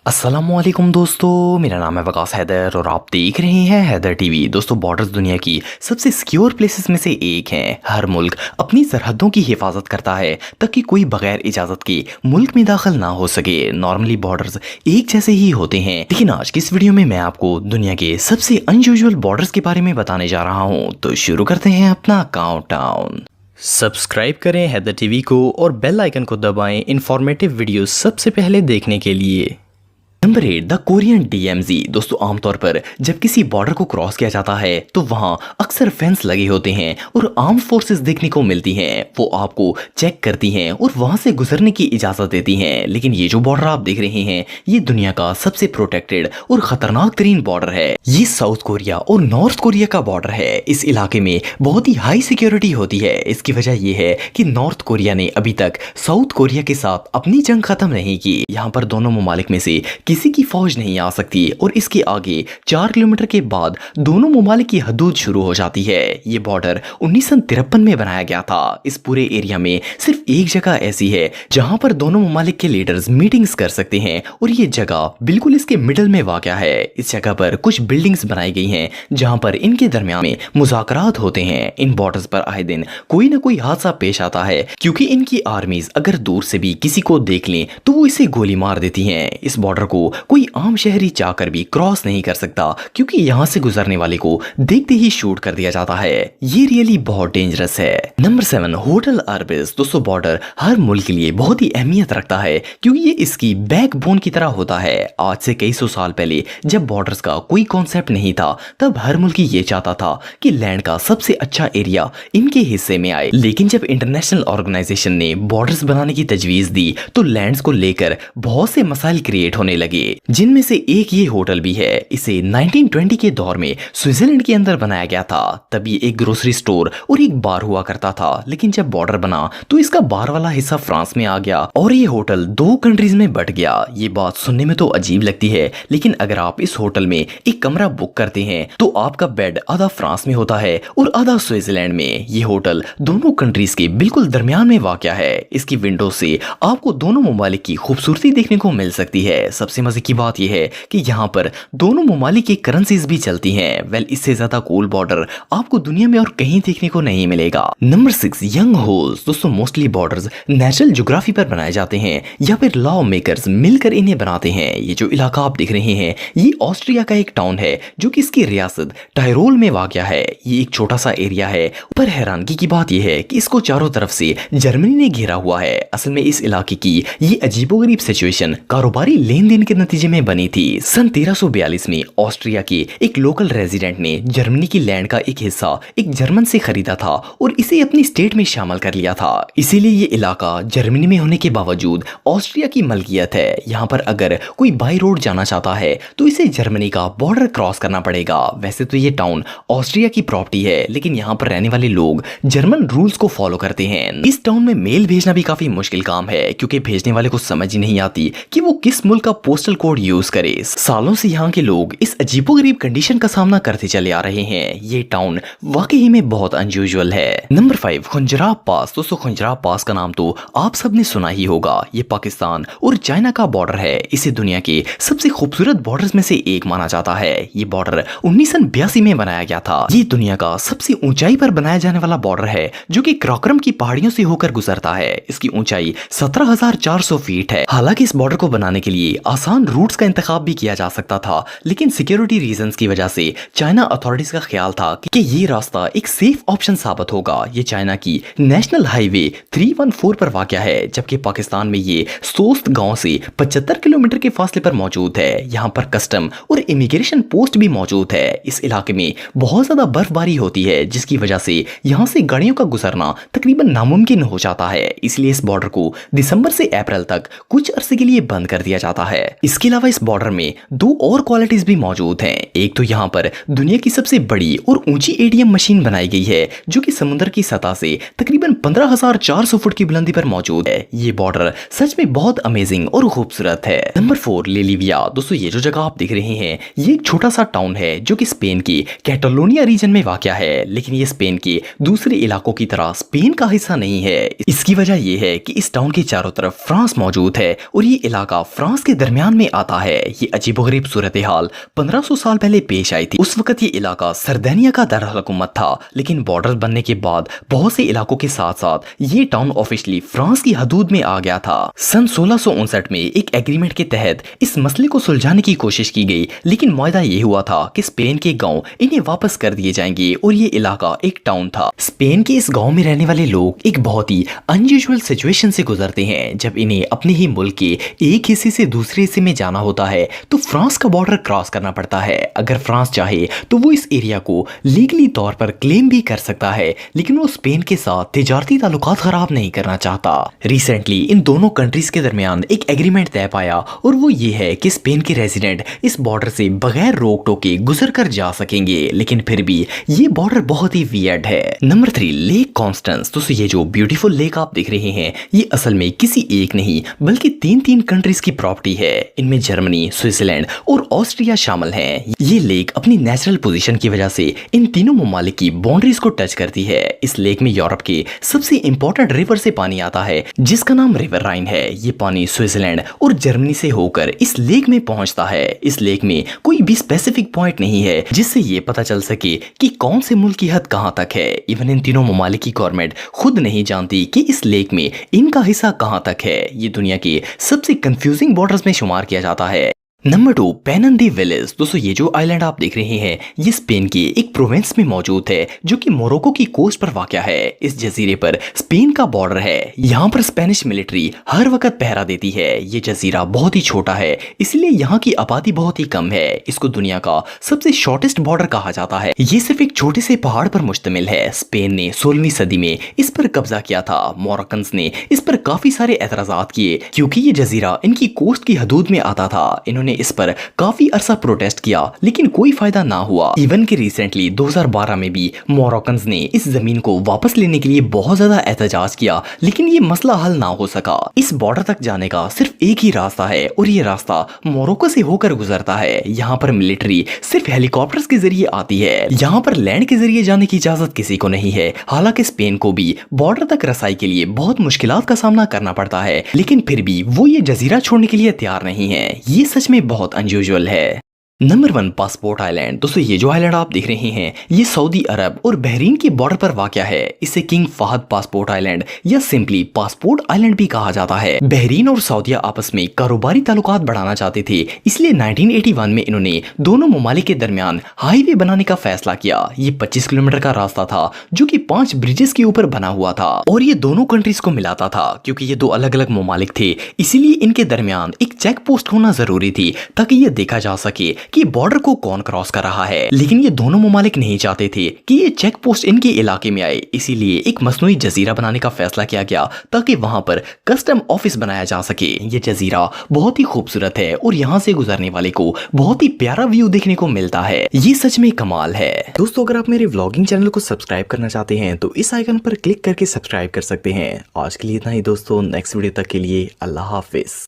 अस्सलामुअलैकुम दोस्तों, मेरा नाम है वकास हैदर और आप देख रहे हैं हैदर टीवी। दोस्तों, बॉर्डर्स दुनिया की सबसे सिक्योर प्लेसेस में से एक हैं। हर मुल्क अपनी सरहदों की हिफाजत करता है ताकि कोई बगैर इजाज़त के मुल्क में दाखिल ना हो सके। नॉर्मली बॉर्डर्स एक जैसे ही होते हैं, लेकिन आज की इस वीडियो में मैं आपको दुनिया के सबसे अनयूजुअल बॉर्डर्स के बारे में बताने जा रहा हूँ। तो शुरू करते हैं अपना काउंटडाउन। सब्सक्राइब करें हैदर टीवी को और बेल आइकन को दबाएं इंफॉर्मेटिव वीडियो सबसे पहले देखने के लिए। Number 8, the Korean DMZ। दोस्तों, आमतौर पर जब किसी बॉर्डर को क्रॉस किया जाता है तो वहां अक्सर फेंस लगे होते हैं और आर्म फोर्सेस देखने को मिलती हैं। वो आपको चेक करती हैं और वहां से गुजरने की इजाजत देती हैं। लेकिन ये जो बॉर्डर आप देख रहे हैं, ये दुनिया का सबसे प्रोटेक्टेड और खतरनाक तरीन बॉर्डर है। ये साउथ कोरिया और नॉर्थ कोरिया का बॉर्डर है। इस इलाके में बहुत ही हाई सिक्योरिटी होती है। इसकी वजह यह है कि नॉर्थ कोरिया ने अभी तक साउथ कोरिया के साथ अपनी जंग खत्म नहीं की। यहाँ पर दोनों ममालिक में से किसी की फौज नहीं आ सकती और इसके आगे 4 किलोमीटर के बाद दोनों ममालिक की हदूद शुरू हो जाती है। ये बॉर्डर 1953 में बनाया गया था। इस पूरे एरिया में सिर्फ एक जगह ऐसी है जहां पर दोनों ममालिक के लीडर्स मीटिंग्स कर सकते हैं और ये जगह बिल्कुल इसके मिडल में वाक़या है। इस जगह पर कुछ बिल्डिंग्स बनाई गई हैं जहां पर इनके दरमियान में मुज़ाकरात होते हैं। इन बॉर्डर्स पर आए दिन कोई ना कोई हादसा पेश आता है, क्योंकि इनकी आर्मीज अगर दूर से भी किसी को देख लें तो वो इसे गोली मार देती हैं। इस बॉर्डर को कोई आम शहरी चाहकर भी क्रॉस नहीं कर सकता, क्योंकि यहां से गुजरने वाले को देखते ही शूट कर दिया जाता है। ये रियली बहुत डेंजरस है। Number 7, hotel Arbez. दोस्तों, बॉर्डर हर मुल्क के लिए बहुत ही अहमियत रखता है, क्योंकि ये इसकी बैकबोन की तरह होता है। आज से कई सौ साल पहले जब बॉर्डर्स का कोई कॉन्सेप्ट नहीं था, तब हर मुल्क ये चाहता था कि लैंड का सबसे अच्छा एरिया इनके हिस्से में आए। लेकिन जब इंटरनेशनल ऑर्गेनाइजेशन ने बॉर्डर्स बनाने की तजवीज दी तो लैंड्स को लेकर बहुत से मसाइल क्रिएट होने लगे, जिनमें से एक ये होटल भी है। इसे 1920 के दौर में स्विट्जरलैंड के अंदर बनाया गया था। तब ये एक ग्रोसरी स्टोर और एक बार हुआ करता था, लेकिन जब बॉर्डर बना तो इसका बार वाला हिस्सा फ्रांस में आ गया और ये होटल 2 कंट्रीज में बट गया। ये बात सुनने में तो अजीब लगती है, लेकिन अगर आप इस होटल में एक कमरा बुक करते हैं तो आपका बेड आधा फ्रांस में होता है और आधा स्विट्जरलैंड में। ये होटल दोनों कंट्रीज के बिल्कुल दरमियान में वाक़या है। इसकी विंडो से आपको दोनों ममालिक की खूबसूरती देखने को मिल सकती है। सबसे मजे की बात यह है कि यहाँ पर दोनों ममालिक की करेंसीज भी चलती हैं। वेल, इससे ज्यादा कूल बॉर्डर आपको दुनिया में और कहीं देखने को नहीं मिलेगा। Number 6, young holes. दोस्तों, मोस्टली बॉर्डर्स नेचुरल ज्योग्राफी पर बनाए जाते हैं या फिर लॉ मेकर्स मिलकर इन्हें बनाते हैं। ये जो इलाका आप देख रहे हैं, ये ऑस्ट्रिया का एक टाउन है जो कि इसकी रियासत टायरोल में वाक़या है। ये एक छोटा सा एरिया है, पर हैरानगी की बात यह है कि इसको चारों तरफ से जर्मनी ने घेरा हुआ है। असल में इस इलाके की ये अजीबोगरीब सिचुएशन कारोबारी लेन देन के नतीजे में बनी थी। सन 1342 में ऑस्ट्रिया के एक लोकल रेजिडेंट ने जर्मनी की लैंड का एक हिस्सा एक जर्मन से खरीदा था और इसे अपनी स्टेट में शामिल कर लिया था। इसीलिए ये इलाका जर्मनी में होने के बावजूद ऑस्ट्रिया की मलकियत है। यहाँ पर अगर कोई बाई रोड जाना चाहता है तो इसे जर्मनी का बॉर्डर क्रॉस करना पड़ेगा। वैसे तो ये टाउन ऑस्ट्रिया की प्रॉपर्टी है, लेकिन यहाँ पर रहने वाले लोग जर्मन रूल्स को फॉलो करते हैं। इस टाउन में मेल भेजना भी काफी मुश्किल काम है, क्योंकि भेजने वाले को समझ ही नहीं आती कि वो किस मुल्क का पोस्टल कोड यूज करे। सालों से यहाँ के लोग इस अजीबोगरीब कंडीशन का सामना करते चले आ रहे हैं। ये टाउन वाकई में बहुत अनयूजुअल है। नंबर 5, खुंजराब पास। दोस्तों, खुंजराब पास का नाम तो आप सबने सुना ही होगा। ये पाकिस्तान और चाइना का बॉर्डर है। इसे दुनिया के सबसे खूबसूरत बॉर्डर्स में से एक माना जाता है। ये बॉर्डर 1982 में बनाया गया था। ये दुनिया का सबसे ऊंचाई पर बनाया जाने वाला बॉर्डर है, जो कि कराकोरम की पहाड़ियों से होकर गुजरता है। इसकी ऊंचाई 17,400 फीट है। हालांकि इस बॉर्डर को बनाने के लिए आसान रूट्स का इंतखाब भी किया जा सकता था, लेकिन सिक्योरिटी रीजंस की वजह से चाइना अथॉरिटीज का ख्याल था कि ये रास्ता एक सेफ ऑप्शन साबित होगा। ये चाइना की नेशनल हाईवे 314 पर वाक़या है, जबकि पाकिस्तान में ये सोस्त गांव से 75 किलोमीटर के फासले पर मौजूद है। यहाँ पर कस्टम और इमिग्रेशन पोस्ट भी मौजूद है। इस इलाके में बहुत ज्यादा बर्फबारी होती है, जिसकी वजह से यहाँ से गाड़ियों का गुजरना तकरीबन नामुमकिन हो जाता है। इसलिए इस बॉर्डर को दिसंबर से अप्रैल तक कुछ अरसे के लिए बंद कर दिया जाता है। इसके अलावा इस बॉर्डर में 2 और क्वालिटीज भी मौजूद हैं। एक तो यहाँ पर दुनिया की सबसे बड़ी और ऊंची ATM मशीन बनाई गई है, जो कि समुद्र की सतह से तकरीबन 15,400 फुट की बुलंदी पर मौजूद है। ये बॉर्डर सच में बहुत अमेजिंग और खूबसूरत है। नंबर 4, लिलिविया। दोस्तों, ये जो जगह आप देख रहे हैं, ये एक छोटा सा टाउन है जो कि स्पेन के कैटालोनिया रीजन में वाक़या है, लेकिन ये स्पेन के दूसरे इलाकों की तरह स्पेन का हिस्सा नहीं है। इसकी वजह यह है कि इस टाउन के चारों तरफ फ्रांस मौजूद है और ये इलाका फ्रांस के दरमियान दरमियान में आता है। ये अजीबोगरीब सूरत हाल 1500 साल पहले पेश आई थी। उस वक्त ये इलाका सरदानिया का दारहुकूमत था, लेकिन बॉर्डर बनने के बाद बहुत से इलाकों के साथ साथ ये टाउन ऑफिशियली फ्रांस की हदूद में आ गया था। सन 1659 में एक एग्रीमेंट के तहत इस मसले को सुलझाने की कोशिश की गई, लेकिन मुआहदा ये हुआ था कि स्पेन के गांव इन्हें वापस कर दिए जाएंगे और ये इलाका एक टाउन था। स्पेन के इस गांव में रहने वाले लोग एक बहुत ही अनयूजुअल सिचुएशन से गुजरते हैं। जब इन्हें अपने ही मुल्क के एक हिस्से से दूसरे हिस्से में जाना होता है तो फ्रांस का बॉर्डर क्रॉस करना पड़ता है। अगर फ्रांस चाहे तो वो इस एरिया को लीगली तौर पर क्लेम भी कर सकता है, लेकिन वो स्पेन के साथ तिजारती ताल्लुकात खराब नहीं करना चाहता। रिसेंटली इन दोनों कंट्रीज के दरमियान एक एग्रीमेंट तय पाया और वो ये है कि स्पेन के रेजिडेंट इस बॉर्डर से बगैर रोक टोके गुजर कर जा सकेंगे, लेकिन फिर भी ये बॉर्डर बहुत ही वियर्ड है। Number 3, lake Constance. दोस्तों ये जो ब्यूटीफुल लेक आप देख रहे हैं ये असल में किसी एक नहीं बल्कि तीन कंट्रीज की प्रॉपर्टी है। इनमें जर्मनी, स्विट्जरलैंड और ऑस्ट्रिया शामिल हैं। ये लेक अपनी नेचुरल पोजीशन की वजह से इन तीनों ममालिक की बाउंड्रीज को टच करती है। इस लेक में यूरोप के सबसे इंपॉर्टेंट रिवर से पानी आता है जिसका नाम रिवर राइन है। ये पानी स्विट्जरलैंड और जर्मनी से होकर इस लेक में पहुंचता है। इस लेक में कोई भी स्पेसिफिक पॉइंट नहीं है जिससे ये पता चल सके कि कौन से मुल्क की हद कहां तक है। इवन इन तीनों ममालिक की गवर्नमेंट खुद नहीं जानती कि इस लेक में इनका हिस्सा कहां तक है। ये दुनिया के सबसे कंफ्यूजिंग बॉर्डर्स में शुमार किया जाता है। नंबर 2, पेनन दी विलेज। दोस्तों ये जो आइलैंड आप देख रहे हैं ये स्पेन के एक प्रोविंस में मौजूद है जो कि मोरक्को की कोस्ट पर वाक़या है। इस जजीरे पर स्पेन का बॉर्डर है। यहाँ पर स्पेनिश मिलिट्री हर वक्त पहरा देती है। ये जजीरा बहुत ही छोटा है, इसलिए यहाँ की आबादी बहुत ही कम है। इसको दुनिया का सबसे शॉर्टेस्ट बॉर्डर कहा जाता है। ये सिर्फ एक छोटे से पहाड़ पर मुश्तमिल है। स्पेन ने 16वीं सदी में इस पर कब्जा किया था। मोरक्कन्स ने इस पर काफी सारे एतराजात किए क्योंकि ये जजीरा इनकी कोस्ट की हदूद में आता था। इन्होंने इस पर काफी अरसा प्रोटेस्ट किया लेकिन कोई फायदा ना हुआ। इवन कि रिसेंटली 2012 में भी मोरक्कन्स ने इस जमीन को वापस लेने के लिए बहुत ज्यादा एहतजाज किया, लेकिन ये मसला हल ना हो सका। इस बॉर्डर तक जाने का सिर्फ एक ही रास्ता है और ये रास्ता मोरक्को से होकर गुजरता है। यहाँ पर मिलिट्री सिर्फ हेलीकॉप्टर्स के जरिए आती है। यहाँ पर लैंड के जरिए जाने की इजाजत किसी को नहीं है। हालांकि स्पेन को भी बॉर्डर तक रसाई के लिए बहुत मुश्किलात का सामना करना पड़ता है, लेकिन फिर भी वो ये जजीरा छोड़ने के लिए तैयार नहीं है। ये सच में बहुत अनयूजुअल है। Number 1, passport island. दोस्तों ये जो आइलैंड आप देख रहे हैं ये सऊदी अरब और बहरीन के बॉर्डर पर वाक़या है। इसे किंग फहद पासपोर्ट आइलैंड या सिंपली पासपोर्ट आइलैंड भी कहा जाता है। बहरीन और सऊदीया आपस में कारोबारी ताल्लुकात बढ़ाना चाहते थे, इसलिए 1981 में इन्होंने दोनों ममालिक के दरमियान हाईवे बनाने का फैसला किया। ये 25 किलोमीटर का रास्ता था जो कि 5 ब्रिजेस के ऊपर बना हुआ था और ये दोनों कंट्रीज को मिलाता था। क्योंकि ये दो अलग अलग ममालिक थे इसीलिए इनके दरमियान एक चेक पोस्ट होना जरूरी थी ताकि ये देखा जा सके कि बॉर्डर को कौन क्रॉस कर रहा है। लेकिन ये दोनों ममालिक नहीं चाहते थे कि ये चेक पोस्ट इनके इलाके में आए, इसीलिए एक मसनूई जजीरा बनाने का फैसला किया गया ताकि वहां पर कस्टम ऑफिस बनाया जा सके। ये जजीरा बहुत ही खूबसूरत है और यहाँ से गुजरने वाले को बहुत ही प्यारा व्यू देखने को मिलता है। ये सच में कमाल है। दोस्तों अगर आप मेरे व्लॉगिंग चैनल को सब्सक्राइब करना चाहते हैं तो इस आइकन पर क्लिक करके सब्सक्राइब कर सकते हैं। आज के लिए इतना ही दोस्तों, नेक्स्ट वीडियो तक के लिए अल्लाह हाफिज।